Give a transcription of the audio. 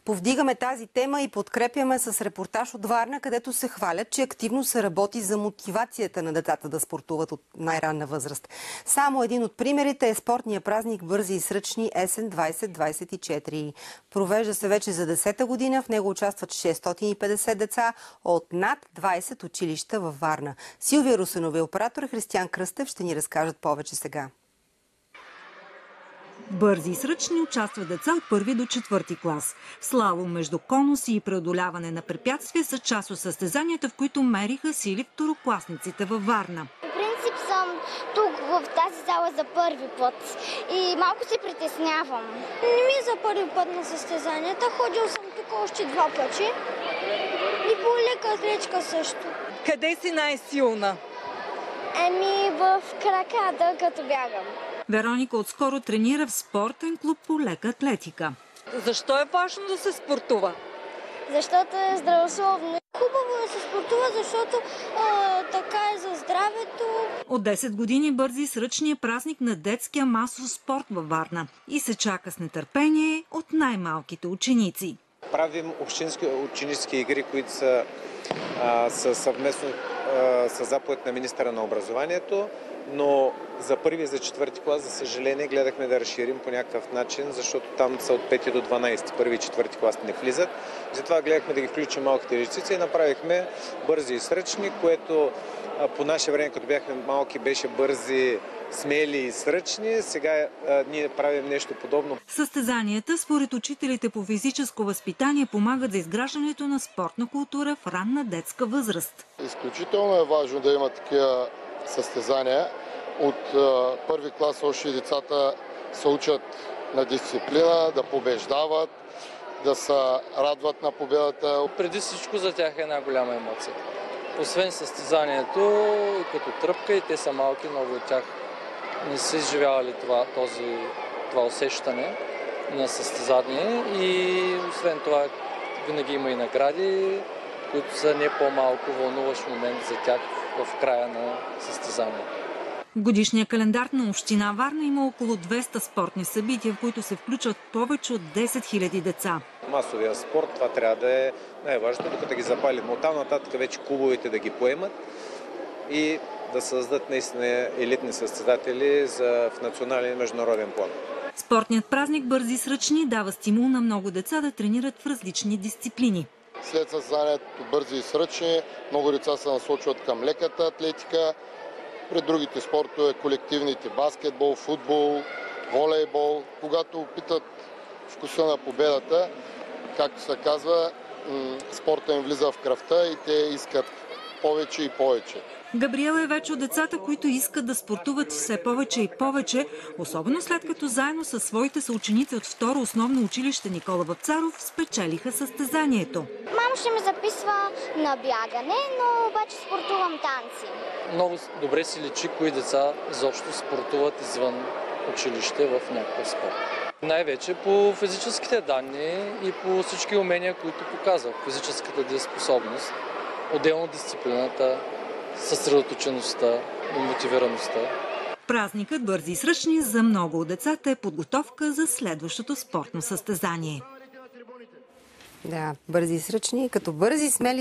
Повдигаме тази тема и подкрепяме с репортаж от Варна, където се хвалят, че активно се работи за мотивацията на децата да спортуват от най-ранна възраст. Само един от примерите е спортния празник Бързи и сръчни есен 2024. Провежда се вече за 10-та година. В него участват 650 деца от над 20 училища във Варна. Силвия Русинова и оператор Християн Кръстев ще ни разкажат повече сега. Бързи и сръчни участват деца от 1 до 4 клас. Слалом между конуси и преодоляване на препятствия са част от състезанията, в които мериха сили второкласниците във Варна. В принцип съм тук в тази зала за първи път и малко се притеснявам. Не ми е за първи път на състезанията. Ходил съм тук още 2 пъти и по лека атлетика също. Къде си най-силна? В краката, като бягам. Вероника отскоро тренира в спортен клуб по лека атлетика. Защо е важно да се спортува? Защото е здравословно. Хубаво е да се спортува, защото така е за здравето. От 10 години Бързи и сръчни е празник на детския масов спорт във Варна и се чака с нетърпение от най-малките ученици. Правим общински ученически игри, които са съвместно с заповед на министъра на образованието, но за първи и за 4 клас, за съжаление, гледахме да разширим по някакъв начин, защото там са от 5 до 12, първи и 4 клас не влизат. Затова гледахме да ги включим малките дечица и направихме бързи и сръчни, което по наше време, като бяхме малки, беше бързи, смели и сръчни. Сега ние правим нещо подобно. Състезанията, според учителите по физическо възпитание, помагат за изграждането на спортна култура в ранна детска възраст. Изключително е важно да има такива състезания. От първи клас още децата се учат на дисциплина, да побеждават, да се радват на победата. Преди всичко за тях е една голяма емоция. Освен състезанието, и като тръпка, и те са малки, много от тях не са изживявали това усещане на състезание. И освен това, винаги има и награди, които са не по-малко вълнуващ момент за тях в края на състезанието. В годишния календар на община Варна има около 200 спортни събития, в които се включват повече от 10 000 деца. Масовия спорт, това трябва да е най-важното, докато ги запалим. Оттам нататък вече клубовете да ги поемат и да създадат наистина елитни състезатели в национален и международен план. Спортният празник Бързи и сръчни дава стимул на много деца да тренират в различни дисциплини. След състезанието Бързи и сръчни, много деца се насочват към леката атлетика. Пред другите спортове, колективните баскетбол, футбол, волейбол. Когато опитат вкуса на победата, както се казва, спорта им влиза в кръвта и те искат повече и повече. Габриела е вече от децата, които искат да спортуват все повече и повече, особено след като заедно със своите съученици от второ основно училище Никола Вапцаров спечелиха състезанието. Мамо ще ме записва на бягане, но обаче спортувам танци. Много добре си личи кои деца изобщо спортуват извън училище в някакъв спорт. Най-вече по физическите данни и по всички умения, които показват. Физическата дееспособност, отделно дисциплината, съсредоточеността и мотивираността. Празникът Бързи и сръчни за много от децата е подготовка за следващото спортно състезание. Да, бързи и сръчни, като бързи, смели